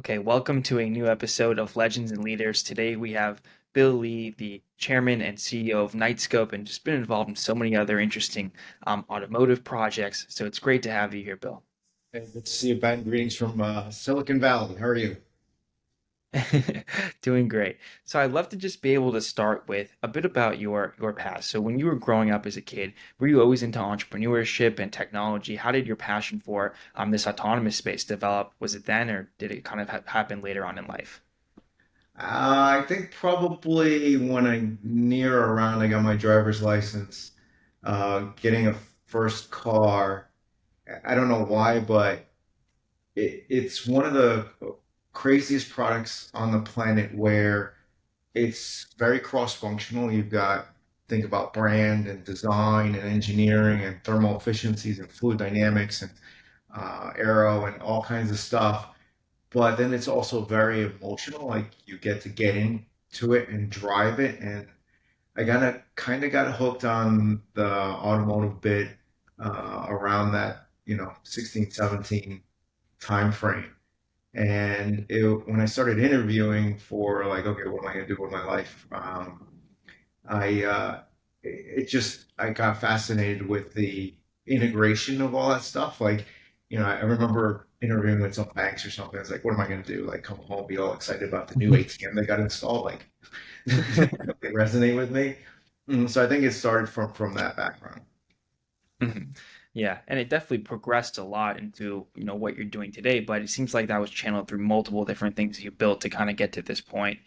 Okay, welcome to a new episode of Legends and Leaders. Today we have Bill Lee, the chairman and CEO of Knightscope, and just been involved in so many other interesting automotive projects. So it's great to have you here, Bill. Hey, good to see you, Ben. Greetings from Silicon Valley. How are you? Doing great. So I'd love to just be able to start with a bit about your past. So when you were growing up as a kid, were you always into entrepreneurship and technology? How did your passion for this autonomous space develop? Was it then, or did it kind of happen later on in life? I think probably when near around I got my driver's license, getting a first car. I don't know why, but it's one of the craziest products on the planet where it's very cross-functional. You've got think about brand and design and engineering and thermal efficiencies and fluid dynamics and aero and all kinds of stuff. But then it's also very emotional. Like you get to get into it and drive it. And I gotta kind of got hooked on the automotive bit around that, 16, 17 time frame. And when I started interviewing for like, okay, what am I gonna do with my life? I it just I got fascinated with the integration of all that stuff. Like, I remember interviewing with some banks or something. It's like, what am I going to do? Like, come home, be all excited about the new ATM that got installed? Like, they resonate with me. So I think it started from that background. Mhm. Yeah, and it definitely progressed a lot into, what you're doing today, but it seems like that was channeled through multiple different things you built to kind of get to this point.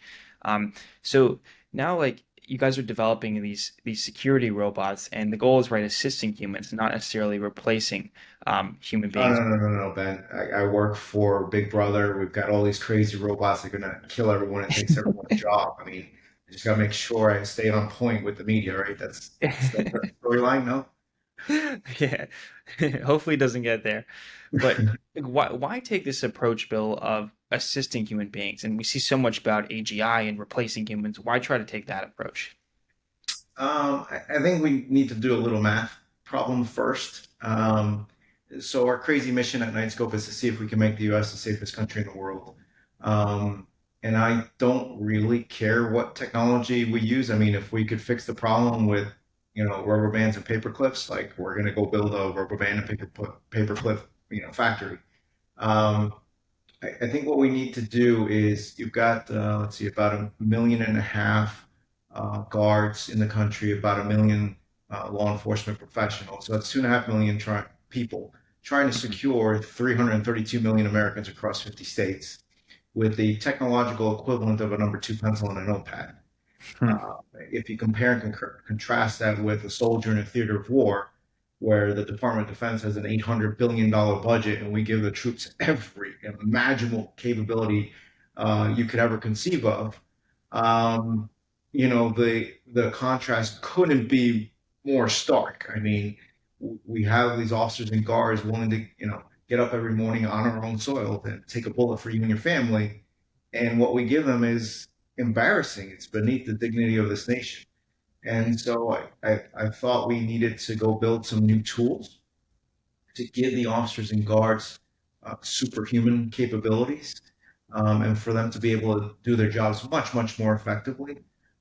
Um, so now like you guys are developing these security robots and the goal is right assisting humans, not necessarily replacing human Oh, beings. no, no, no, no, Ben. I work for Big Brother. We've got all these crazy robots that are going to kill everyone and takes everyone's job. I mean, I just got to make sure I stay on point with the media, right? That's the storyline, no? Yeah, hopefully it doesn't get there. But like, why take this approach, Bill, of assisting human beings? And we see so much about AGI and replacing humans. Why try to take that approach? I think we need to do a little math problem first. So our crazy mission at Knightscope is to see if we can make the U.S. the safest country in the world. Um, and I don't really care what technology we use. I mean, if we could fix the problem with, rubber bands and paper clips, like we're going to go build a rubber band and paper clip, factory. Um, I think what we need to do is you've got, let's see, about 1.5 million guards in the country, about 1 million law enforcement professionals. So that's 2.5 million people trying to Mhm. secure 332 million Americans across 50 states with the technological equivalent of a number two pencil and a notepad. Hmm. Uh, if you compare and contrast that with a soldier in a theater of war, where the Department of Defense has an $800 billion budget and we give the troops every imaginable capability you could ever conceive of, um, the contrast couldn't be more stark. I mean, we have these officers and guards willing to, get up every morning on our own soil to take a bullet for you and your family, and what we give them is embarrassing. It's beneath the dignity of this nation. And so I thought we needed to go build some new tools to give the officers and guards superhuman capabilities, and for them to be able to do their jobs much, much more effectively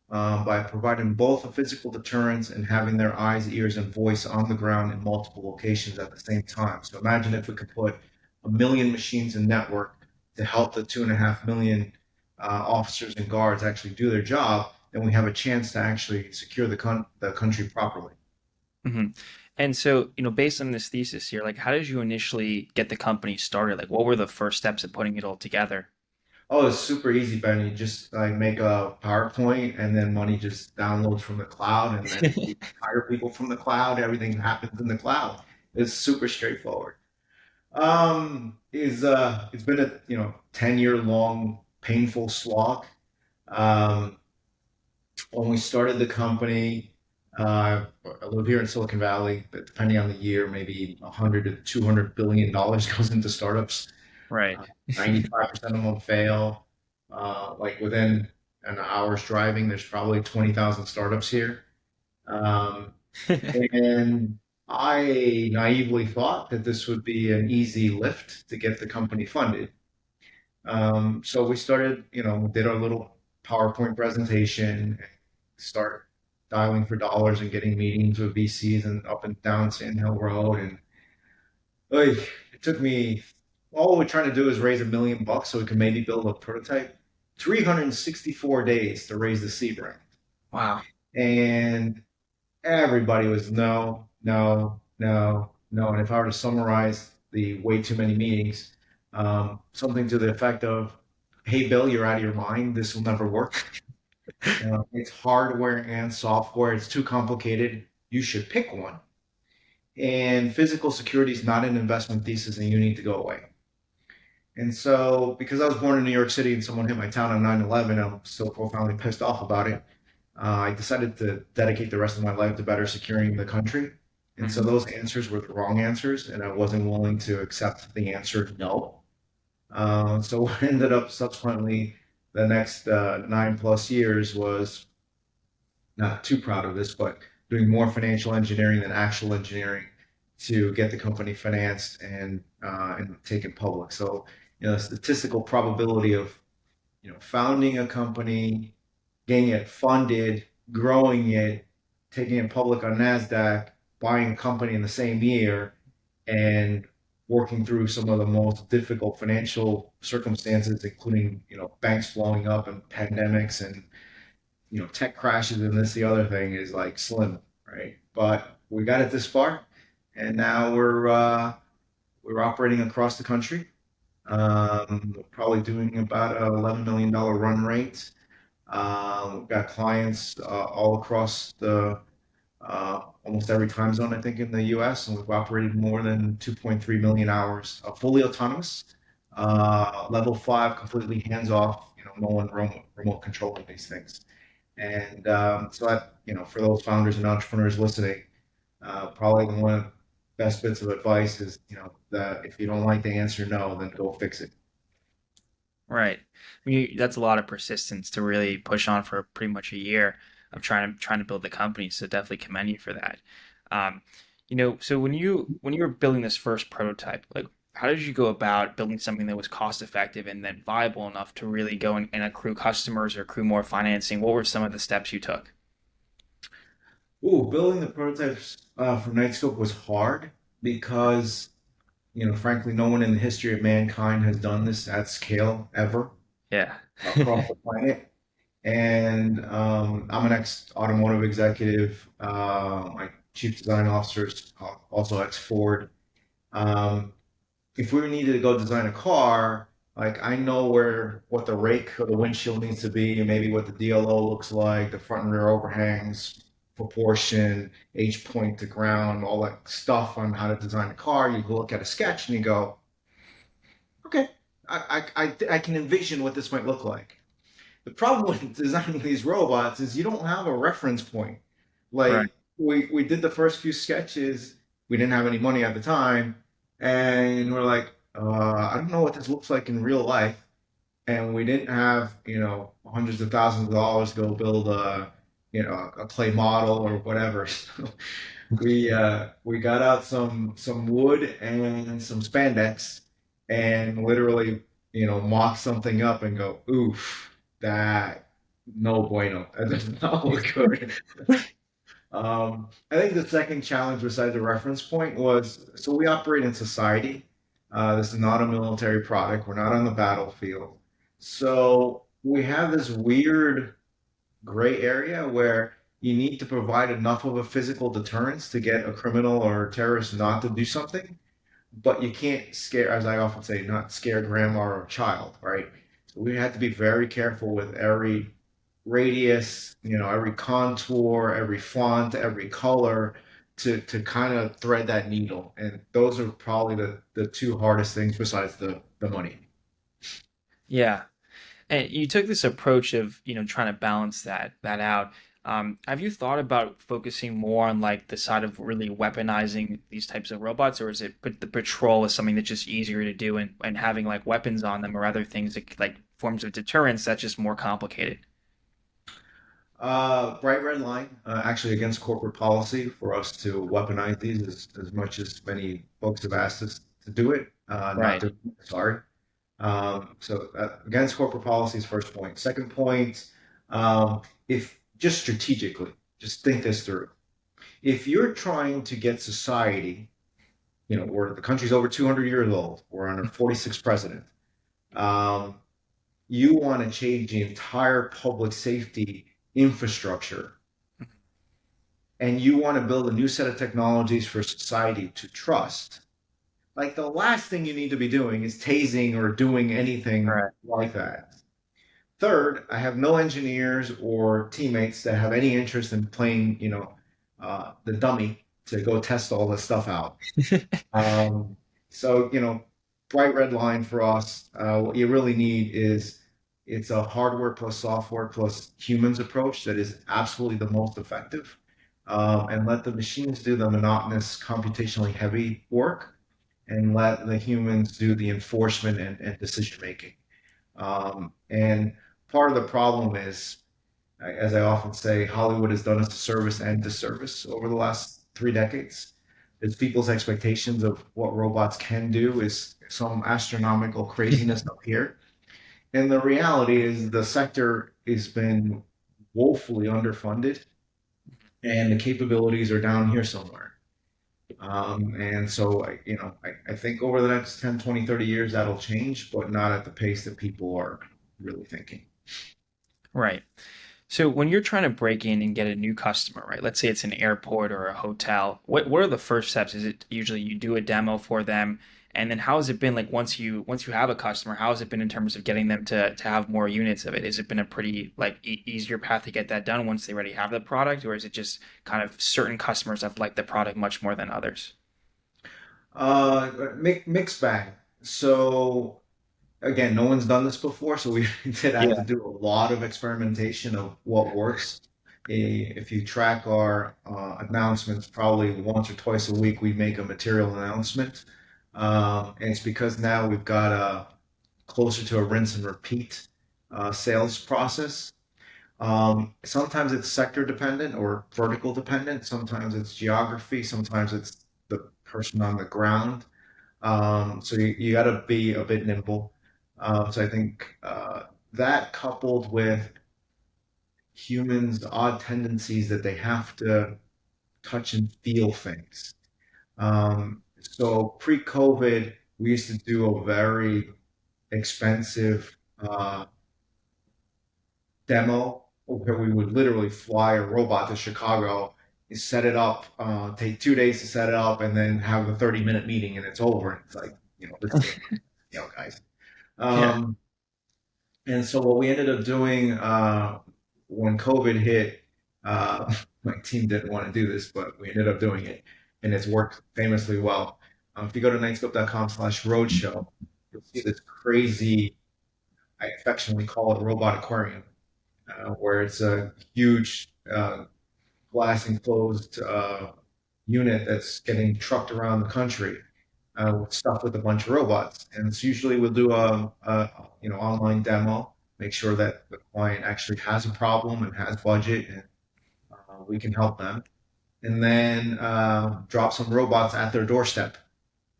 by providing both a physical deterrence and having their eyes, ears, and voice on the ground in multiple locations at the same time. So imagine if we could put 1 million machines in network to help the 2.5 million officers and guards actually do their job, then we have a chance to actually secure the country properly. Hmm. And so, based on this thesis here, like, how did you initially get the company started? Like, what were the first steps of putting it all together? Oh, it's super easy, Ben. You just like make a PowerPoint and then money just downloads from the cloud and then you hire people from the cloud. Everything happens in the cloud. It's super straightforward. Is It's been a 10-year long painful slog. Um, when we started the company, I live here in Silicon Valley, but depending on the year, maybe 100 to 200 billion dollars goes into startups. Right. Uh, 95% of them fail. Like within an hour's driving, there's probably 20,000 startups here. Um, and I naively thought that this would be an easy lift to get the company funded. So we started, did our little PowerPoint presentation, start dialing for dollars and getting meetings with VCs and up and down Sand Hill Road. And it took me, all we're trying to do is raise $1 million so we can maybe build a prototype. 364 days to raise the seed round. Wow. And everybody was no, no, no, no. And if I were to summarize the way too many meetings, something to the effect of, "Hey, Bill, you're out of your mind. This will never work. It's hardware and software. It's too complicated. You should pick one. And physical security is not an investment thesis, and you need to go away." And so, because I was born in New York City and someone hit my town on 9/11, I'm still profoundly pissed off about it. I decided to dedicate the rest of my life to better securing the country. And so Mhm. those answers were the wrong answers, and I wasn't willing to accept the answer no. So what ended up subsequently the next 9 plus years was not too proud of this, but doing more financial engineering than actual engineering to get the company financed and taken public. So, the statistical probability of founding a company, getting it funded, growing it, taking it public on NASDAQ, buying a company in the same year, and working through some of the most difficult financial circumstances, including, banks blowing up and pandemics and, tech crashes and this, the other thing is like slim, right? But we got it this far, and now we're operating across the country. We're probably doing about a $11 million run rate. We've got clients all across the almost every time zone, I think, in the U.S., and we've operated more than 2.3 million hours, fully autonomous, level 5, completely hands off. No one remote controlling these things. And so that, for those founders and entrepreneurs listening, probably one of the best bits of advice is, that if you don't like the answer no, then go fix it. Right. I mean, that's a lot of persistence to really push on for pretty much a year of trying to build the company. So definitely commend you for that. Um, so when you were building this first prototype, like how did you go about building something that was cost effective and then viable enough to really go and accrue customers or accrue more financing? What were some of the steps you took? Ooh, building the prototypes for Knightscope was hard because, frankly, no one in the history of mankind has done this at scale ever Yeah. across the planet. And I'm an ex-automotive executive. My chief design officer is also ex-Ford. Um, if we needed to go design a car, like I know where what the rake or the windshield needs to be, and maybe what the DLO looks like, the front and rear overhangs, proportion, H point to ground, all that stuff on how to design a car. You look at a sketch and you go, okay, I can envision what this might look like. The problem with designing these robots is you don't have a reference point. Right. Like we did the first few sketches, we didn't have any money at the time, and we're like, I don't know what this looks like in real life, and we didn't have hundreds of thousands of dollars to go build a clay model or whatever. So we got out some wood and some spandex and literally mock something up and go, oof, that no bueno. That does not look good. I think the second challenge besides the reference point was, so we operate in society. This is not a military product. We're not on the battlefield. So we have this weird gray area where you need to provide enough of a physical deterrence to get a criminal or terrorist not to do something, but you can't scare, as I often say, not scare grandma or a child, right? So we had to be very careful with every radius, every contour, every font, every color to kind of thread that needle. And those are probably the two hardest things besides the money. Yeah. And you took this approach of, trying to balance that out. Have you thought about focusing more on like the side of really weaponizing these types of robots, or is it the patrol is something that's just easier to do and having like weapons on them or other things like forms of deterrence that's just more complicated? Bright red line, actually against corporate policy for us to weaponize these as much as many folks have asked us to do it. Not Right. to, sorry. Against corporate policy is first point. Second point, if just strategically, just think this through. If you're trying to get society, where the country's over 200 years old, we're under 46th president, um, you want to change the entire public safety infrastructure, and you want to build a new set of technologies for society to trust. Like the last thing you need to be doing is tasing or doing anything Right. like that. Third, I have no engineers or teammates that have any interest in playing, the dummy to go test all this stuff out. Um, Bright red line for us. What you really need is it's a hardware plus software plus humans approach that is absolutely the most effective. And let the machines do the monotonous, computationally heavy work, and let the humans do the enforcement and decision making. And part of the problem is, as I often say, Hollywood has done us a service and disservice over the last 3 decades. It's people's expectations of what robots can do is some astronomical craziness up here. And the reality is the sector has been woefully underfunded and the capabilities are down here somewhere. I think over the next 10, 20, 30 years, that'll change, but not at the pace that people are really thinking. Right. So when you're trying to break in and get a new customer, right? Let's say it's an airport or a hotel. What are the first steps? Is it usually you do a demo for them, and then how has it been like once you have a customer? How has it been in terms of getting them to have more units of it? Has it been a pretty like easier path to get that done once they already have the product, or is it just kind of certain customers have liked the product much more than others? Mixed bag. So again, no one's done this before, so we did have to Yeah. do a lot of experimentation of what works. If you track our announcements, probably once or twice a week, we make a material announcement. And it's because now we've got a closer to a rinse and repeat sales process. Sometimes it's sector dependent or vertical dependent. Sometimes it's geography. Sometimes it's the person on the ground. So you got to be a bit nimble. So I think that coupled with humans' odd tendencies that they have to touch and feel things. So pre-COVID, we used to do a very expensive demo where we would literally fly a robot to Chicago, set it up, take 2 days to set it up, and then have a 30-minute meeting and it's over. And it's like, this doesn't, guys. Yeah. Um, and so what we ended up doing when COVID hit, my team didn't want to do this, but we ended up doing it, and it's worked famously well. If you go to knightscope.com/roadshow, you'll see this crazy, I affectionately call it robot aquarium, where it's a huge glass enclosed unit that's getting trucked around the country stuff with a bunch of robots. And it's usually we'll do a online demo, make sure that the client actually has a problem and has budget, and we can help them. And then drop some robots at their doorstep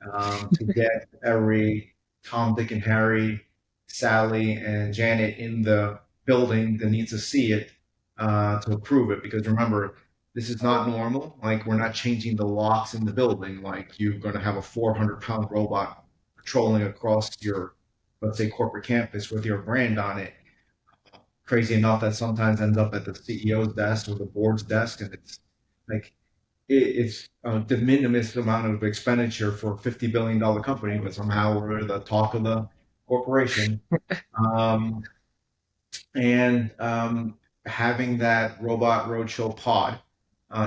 to get every Tom, Dick, and Harry, Sally, and Janet in the building that needs to see it to approve it. Because remember, this is not normal. Like, we're not changing the locks in the building. Like, you're going to have a 400-pound robot patrolling across your, let's say, corporate campus with your brand on it. Crazy enough, that sometimes ends up at the CEO's desk or the board's desk, and it's like it's a de minimis amount of expenditure for a $50 billion company, but somehow we're the talk of the corporation. Um, and having that robot roadshow pod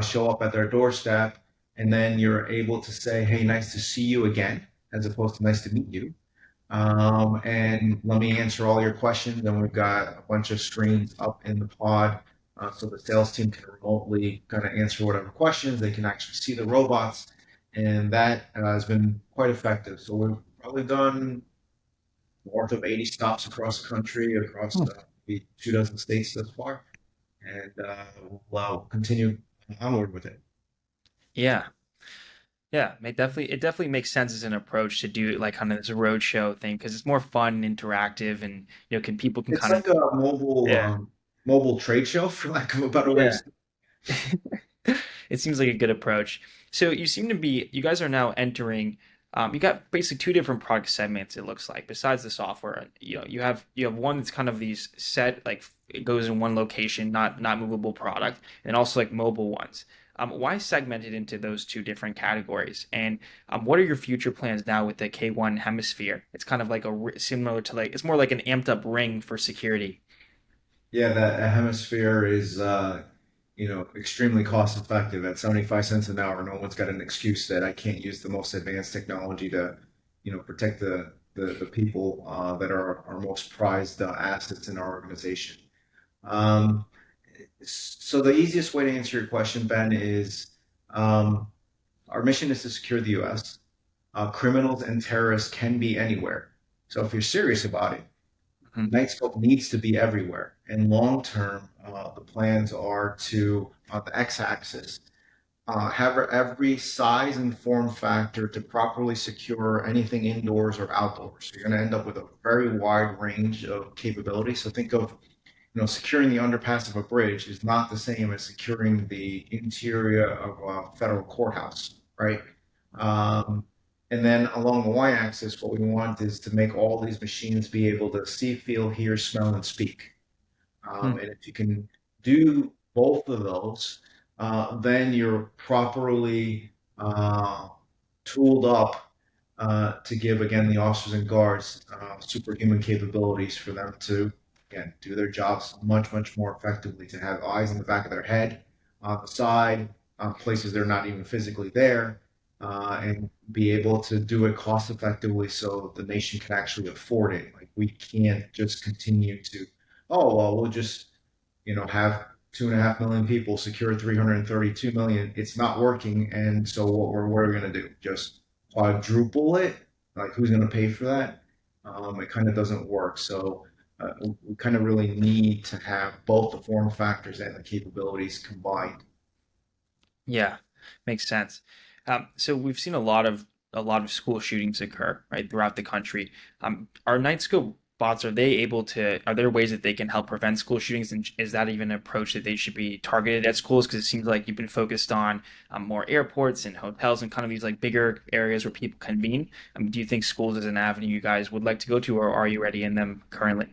show up at their doorstep, and then you're able to say, "Hey, nice to see you again," as opposed to "nice to meet you." And let me answer all your questions. And we've got a bunch of screens up in the pod so the sales team can remotely kind of answer whatever questions. They can actually see the robots. And that has been quite effective. So we've probably done north of 80 stops across the country, across maybe 2 dozen states thus far. And we'll continue onward with it. Yeah. Yeah, it definitely makes sense as an approach to do like kind of this roadshow thing because it's more fun and interactive, and can people can It's kind of like a mobile yeah mobile trade show, for lack of a better way of yeah. saying It seems like a good approach. So you guys are now entering. You got basically two different product segments. It looks like besides the software, you have one that's kind of these set like it goes in one location, not movable product, and also like mobile ones. Why segment it into those two different categories? And what are your future plans now with the K1 Hemisphere? It's kind of like similar to like it's more like an amped up ring for security. Yeah, that a hemisphere is extremely cost effective at 75 cents an hour. No one's got an excuse that I can't use the most advanced technology to, protect the people that are our most prized assets in our organization. Um, so the easiest way to answer your question, Ben, is um, our mission is to secure the U.S. Criminals and terrorists can be anywhere. So if you're serious about it, Mhm. Knightscope needs to be everywhere. And long term, the plans are to, on the x axis, have every size and form factor to properly secure anything indoors or outdoors. So you're going to end up with a very wide range of capabilities. So think of, securing the underpass of a bridge is not the same as securing the interior of a federal courthouse, right? Um, and then along the y-axis, what we want is to make all these machines be able to see, feel, hear, smell, and speak. And if you can do both of those, then you're properly uh, tooled up to give again the officers and guards superhuman capabilities for them to again do their jobs much more effectively. To have eyes in the back of their head, on the side, places they're not even physically there, and be able to do it cost effectively so the nation can actually afford it. Like we can't just continue to, oh well, we'll just have 2.5 million people secure 332 million. It's not working, and so what are we going to do? Just quadruple it? Like who's going to pay for that? It kind of doesn't work. So we kind of really need to have both the form factors and the capabilities combined. Yeah, makes sense. So we've seen a lot of school shootings occur right throughout the country. Are Knightscope bots are there ways that they can help prevent school shootings? And is that even an approach that they should be targeted at schools? Because it seems like you've been focused on more airports and hotels and kind of these like bigger areas where people convene. Do you think schools is an avenue you guys would like to go to, or are you already in them currently?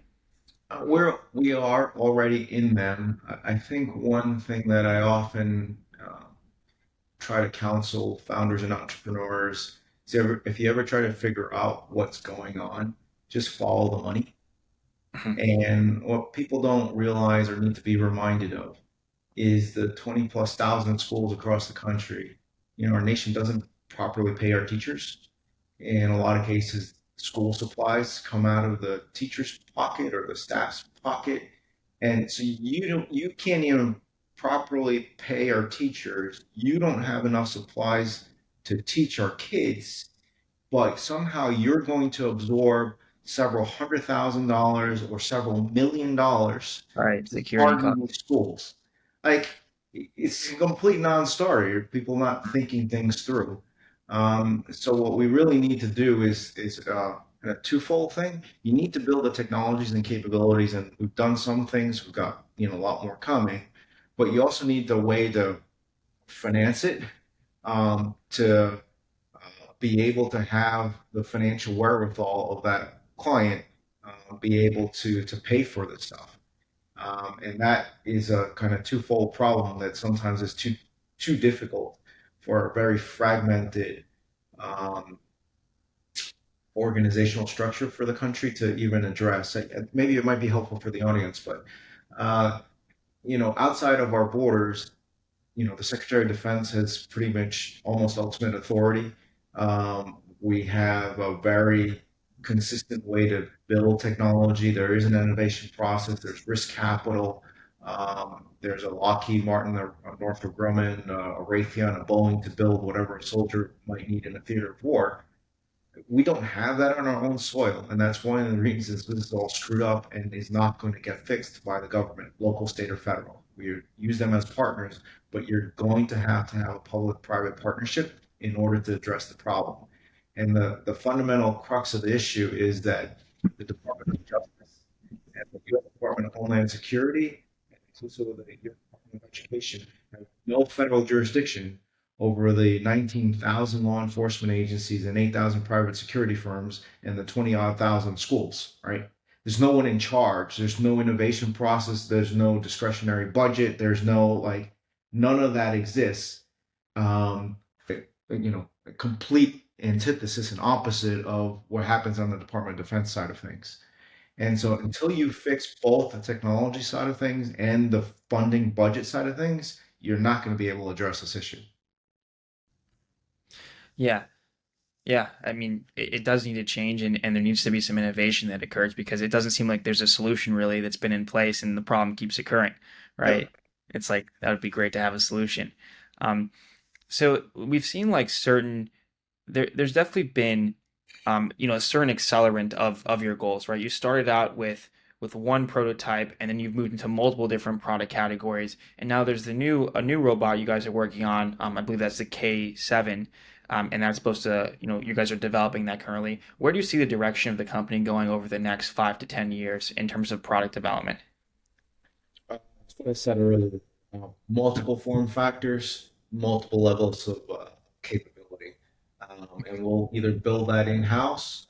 We are already in them. I think one thing that I often try to counsel founders and entrepreneurs is if you ever try to figure out what's going on, just follow the money. And what people don't realize or need to be reminded of is the 20 plus thousand schools across the country. Our nation doesn't properly pay our teachers. In a lot of cases, school supplies come out of the teacher's pocket or the staff's pocket. And so you can't even properly pay our teachers. You don't have enough supplies to teach our kids, but somehow you're going to absorb several $100,000 or several $1 million All right, to security harden costs. these schools. Like it's a complete non-starter. People not thinking things through. So what we really need to do is a twofold thing. You need to build the technologies and capabilities, and we've done some things. We've got a lot more coming, but you also need the way to finance it to be able to have the financial wherewithal of that client be able to pay for this stuff. And that is a kind of twofold problem that sometimes is too difficult for a very fragmented um, organizational structure for the country to even address. Maybe it might be helpful for the audience, but uh, outside of our borders, the Secretary of Defense has pretty much almost ultimate authority. We have a very consistent way to build technology. There is an innovation process. There's risk capital. There's a Lockheed Martin, a Northrop Grumman, a Raytheon, a Boeing to build whatever a soldier might need in a theater of war. We don't have that on our own soil, and that's one of the reasons this is all screwed up and is not going to get fixed by the government, local, state, or federal. We use them as partners, but you're going to have a public-private partnership. in order to address the problem. And the fundamental crux of the issue is that the Department of Justice and the U.S. Department of Homeland Security, and inclusive of the U.S. Department of Education, have no federal jurisdiction over the 19,000 law enforcement agencies and 8,000 private security firms and the 20 odd thousand schools, right? There's no one in charge. There's no innovation process. There's no discretionary budget. There's no like, none of that exists. Um, a complete antithesis and opposite of what happens on the Department of Defense side of things. And so until you fix both the technology side of things and the funding budget side of things, you're not going to be able to address this issue. Yeah. Yeah, I mean, it does need to change, and there needs to be some innovation that occurs because it doesn't seem like there's a solution really that's been in place, and the problem keeps occurring, right? Yep. It's like that would be great to have a solution. Um, so we've seen like certain there's definitely been a certain accelerant of your goals, right? You started out with one prototype and then you've moved into multiple different product categories, and now there's the new a new robot you guys are working on. I believe that's the K7. And that's supposed to, you guys are developing that currently. Where do you see the direction of the company going over the next 5 to 10 years in terms of product development? That's what I said earlier. Multiple form factors, multiple levels of capability. And we'll either build that in-house,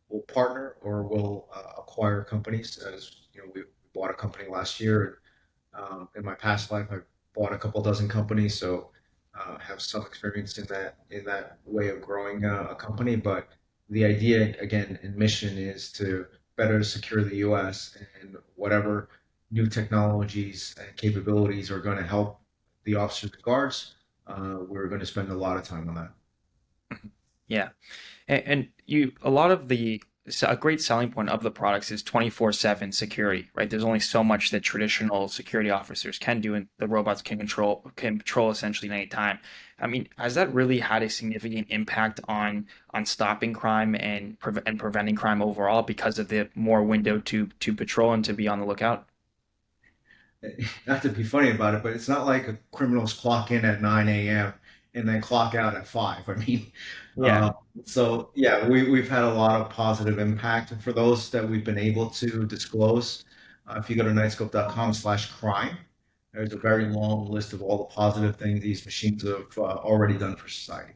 we'll partner, or we'll acquire companies. As you know, we bought a company last year. In my past life, I bought a couple dozen companies, so have some experience in that way of growing a company. But the idea, again, and mission is to better secure the U.S. and whatever new technologies and capabilities are going to help the officers and guards. We're going to spend a lot of time on that. Yeah. And you a lot of the a great selling point of the products is 24/7 security, right? There's only so much that traditional security officers can do, and the robots can control essentially at any time. I mean, has that really had a significant impact on stopping crime and preventing crime overall because of the more window to patrol and to be on the lookout? Not to be funny about it, but it's not like criminals clock in at 9 a.m. and then clock out at 5. I mean, Yeah. uh, so yeah, we've had a lot of positive impact. And for those that we've been able to disclose, if you go to knightscope.com/crime, there's a very long list of all the positive things these machines have already done for society.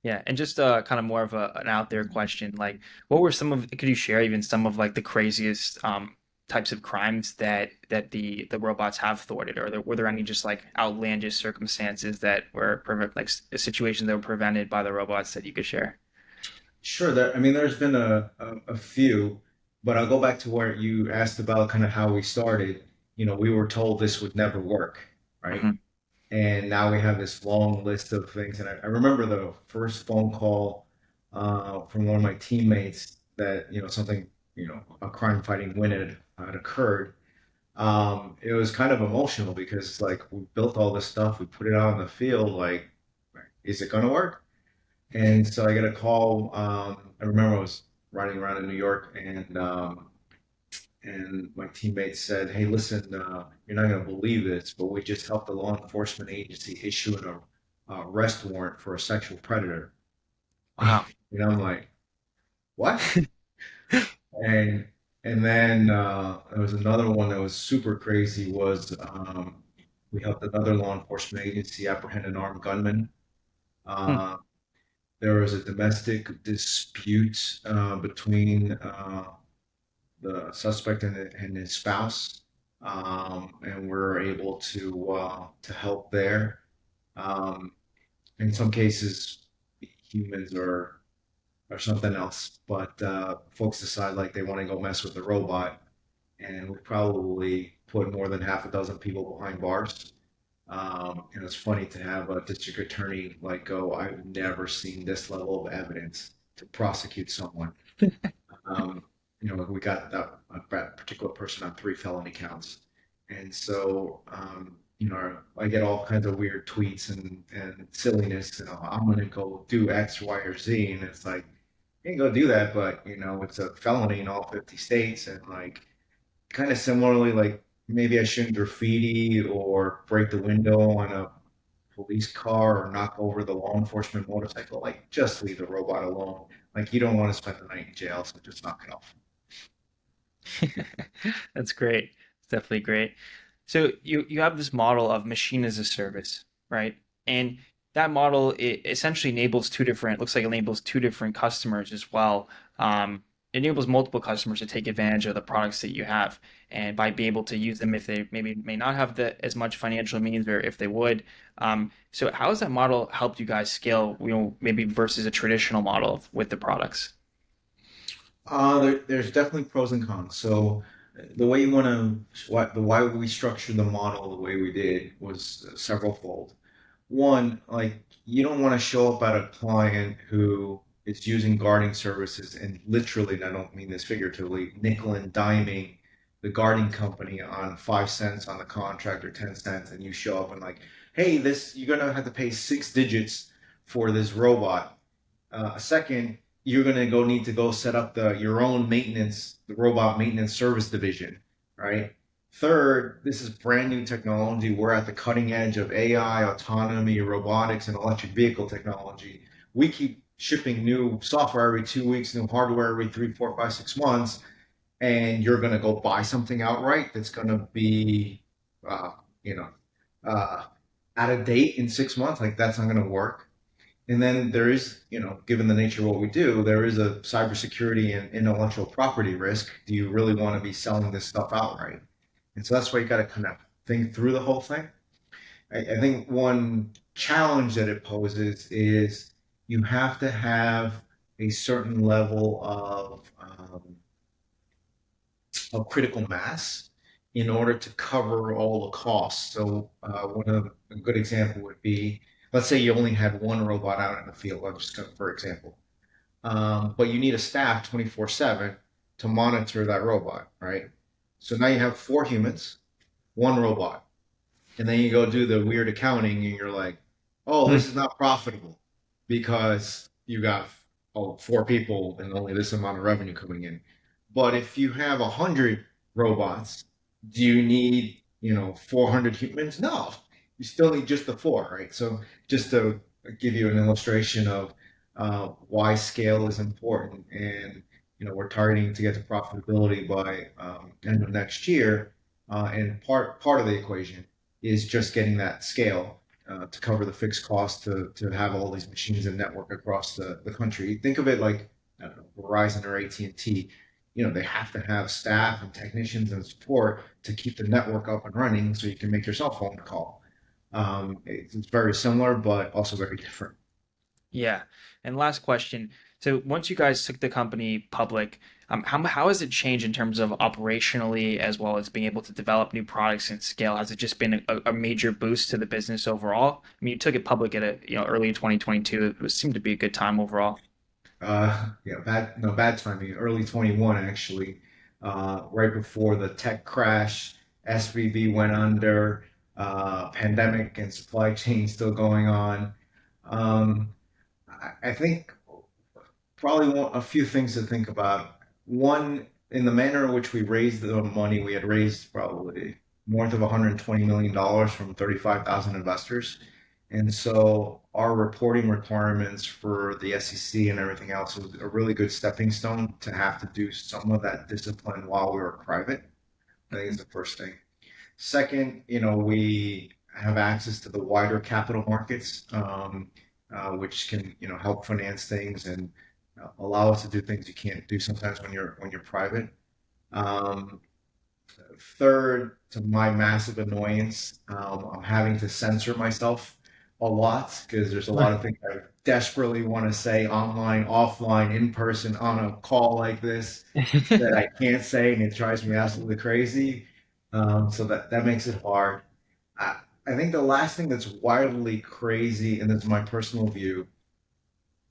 Yeah, and just kind of more of an out there question, like what were some of, could you share even some of like the craziest types of crimes that the robots have thwarted, or were there any just like outlandish circumstances that were situations that were prevented by the robots that you could share? Sure, I mean, there's been a few, but I'll go back to where you asked about kind of how we started. You know, we were told this would never work, right? Hmm. And now we have this long list of things. And I remember the first phone call from one of my teammates that, something, a crime fighting win had occurred. It was kind of emotional because, like, we built all this stuff, we put it out in the field, like, is it going to work? And so I got a call. I remember I was riding around in New York, and my teammate said, "Hey, listen, you're not going to believe this, but we just helped a law enforcement agency issue an arrest warrant for a sexual predator." Wow. And I'm like, "What?" And and then there was another one that was super crazy. Was we helped another law enforcement agency apprehend an armed gunman. Hmm. Uh, there was a domestic dispute between the suspect and his spouse, and we're able to help there. Um, in some cases, humans are something else, but folks decide like they want to go mess with the robot, and we probably put more than half a dozen people behind bars. And it's funny to have a district attorney like go, "I've never seen this level of evidence to prosecute someone." Um, we got that particular person on 3 felony counts. And so, I get all kinds of weird tweets and silliness. I'm going to go do X, Y, or Z. And it's like, you can go do that, but, it's a felony in all 50 states. And like, kind of similarly, like maybe I shouldn't graffiti or break the window on police car or knock over the law enforcement motorcycle, like just leave the robot alone. Like you don't want to spend the night in jail, so just knock it off. That's great. It's definitely great. So you have this model of machine as a service, right? And that model it essentially enables two different, looks like it enables two different customers as well. It enables multiple customers to take advantage of the products that you have, and by being able to use them if they maybe may not have the as much financial means, or if they would. So how has that model helped you guys scale, maybe versus a traditional model with the products? There's definitely pros and cons. So the way you want to, why we structured the model the way we did was several fold. One, like you don't want to show up at a client who is using guarding services and literally, and I don't mean this figuratively, nickel and diming the guarding company on 5 cents on the contract or 10 cents, and you show up and like, hey, this you're gonna have to pay 6 digits for this robot. Second, you're going to go need to go set up your own maintenance, the robot maintenance service division, right? Third, this is brand new technology. We're at the cutting edge of AI, autonomy, robotics, and electric vehicle technology. We keep shipping new software every 2 weeks, new hardware every 3, 4, 5, 6 months, and you're going to go buy something outright that's going to be, uh, you know, uh, out of date in 6 months. Like that's not going to work. And then there is, given the nature of what we do, there is a cybersecurity and intellectual property risk. Do you really want to be selling this stuff outright? And so that's why you got to kind of think through the whole thing. I think one challenge that it poses is you have to have a certain level of critical mass in order to cover all the costs. So one of a good example would be, let's say you only had one robot out in the field, just for example, but you need a staff 24/7 to monitor that robot, right? So now you have 4 humans, one robot, and then you go do the weird accounting, and you're like, oh, this is not profitable because you got 4 people and only this amount of revenue coming in. But if you have 100 robots, do you need 400 humans? No, you still need just the four, right? So just to give you an illustration of why scale is important, and we're targeting to get to profitability by end of next year, and part of the equation is just getting that scale to cover the fixed cost to have all these machines and network across the country. Think of it like, I don't know, Verizon or AT&T. They have to have staff and technicians and support to keep the network up and running so you can make your cell phone call. It's very similar, but also very different. Yeah. And last question. So once you guys took the company public, how has it changed in terms of operationally as well as being able to develop new products and scale? Has it just been a major boost to the business overall? I mean, you took it public at early 2022. It seemed to be a good time overall. Yeah, bad timing. Early 21, actually, right before the tech crash, SVB went under, pandemic and supply chain still going on. I think probably a few things to think about. One, in the manner in which we raised the money, we had raised probably north of $120 million from 35,000 investors. And so our reporting requirements for the SEC and everything else was a really good stepping stone to have to do some of that discipline while we were private. I think is the first thing. Second, we have access to the wider capital markets, which can, help finance things and allow us to do things you can't do sometimes when you're private. Um, Third, to my massive annoyance, I'm having to censor myself a lot because there's a lot of things I desperately want to say online, offline, in person, on a call like this that I can't say, and it drives me absolutely crazy. So that makes it hard. I, I think the last thing that's wildly crazy, and this is my personal view,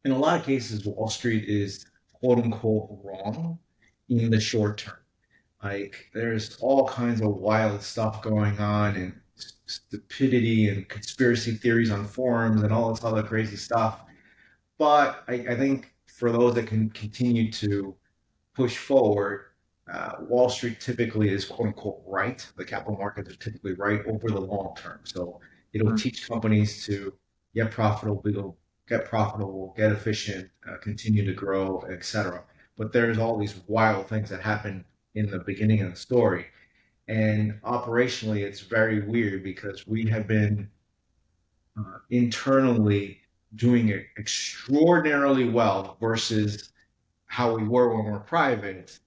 in a lot of cases, Wall Street is quote unquote wrong in the short term. Like there's all kinds of wild stuff going on, and stupidity and conspiracy theories on forums and all this other crazy stuff. But I think for those that can continue to push forward, Wall Street typically is quote unquote right. The capital markets are typically right over the long term. So It'll teach companies to get profitable, get efficient, continue to grow, etc. But there's all these wild things that happen in the beginning of the story. And operationally, it's very weird because we have been internally doing it extraordinarily well versus how we were when we're private.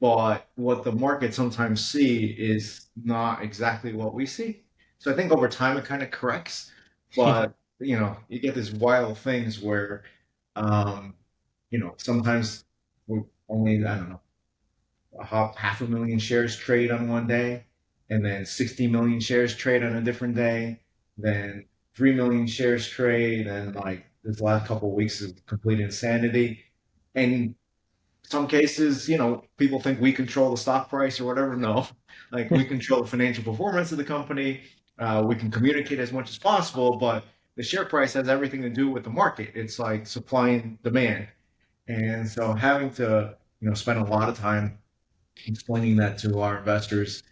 But what the market sometimes see is not exactly what we see. So I think over time it kind of corrects. But you get these wild things where sometimes we only, I don't know, half a million shares trade on one day, and then 60 million shares trade on a different day, then 3 million shares trade, and like this last couple of weeks of complete insanity. And some cases, people think we control the stock price or whatever. No, like we control the financial performance of the company. We can communicate as much as possible, but the share price has everything to do with the market. It's like supply and demand. And so having to, spend a lot of time explaining that to our investors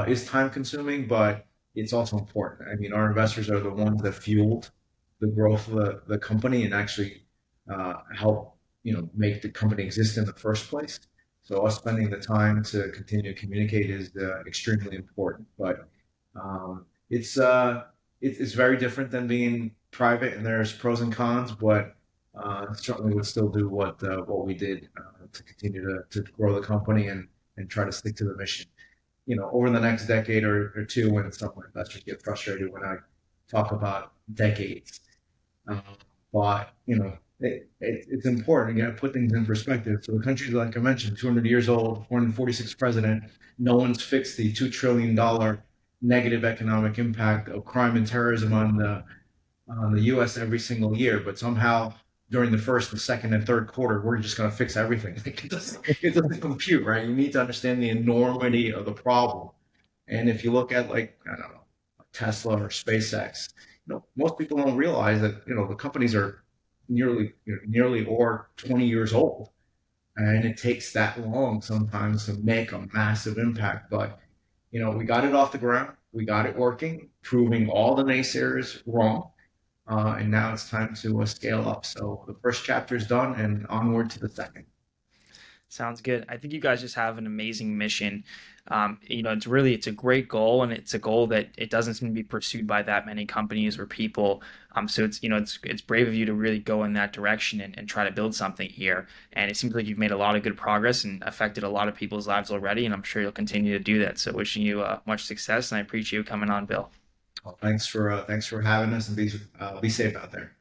is time consuming, but it's also important. I mean, our investors are the ones that fueled the growth of the company and actually help, make the company exist in the first place. So us spending the time to continue to communicate is extremely important. But um, it's uh, it's very different than being private, and there's pros and cons. But certainly would still do what we did to continue to grow the company and try to stick to the mission. Over the next decade or two, when some investors get frustrated when I talk about decades, uh, but it's important. You got to put things in perspective. So the country, like I mentioned, 200 years old, 146th president. No one's fixed the $2 trillion negative economic impact of crime and terrorism on the U.S. every single year, but somehow during the first, the second, and third quarter, we're just going to fix everything. It doesn't compute, right? You need to understand the enormity of the problem. And if you look at like I don't know Tesla or SpaceX, most people don't realize that the companies are nearly or 20 years old, and it takes that long sometimes to make a massive impact. But we got it off the ground, we got it working, proving all the naysayers wrong, and now it's time to scale up. So the first chapter is done, and onward to the second. Sounds good. I think you guys just have an amazing mission. It's a great goal, and it's a goal that it doesn't seem to be pursued by that many companies or people. So it's brave of you to really go in that direction and try to build something here. And it seems like you've made a lot of good progress and affected a lot of people's lives already, and I'm sure you'll continue to do that. So wishing you much success, and I appreciate you coming on, Bill. Well, thanks for having us, and be safe out there.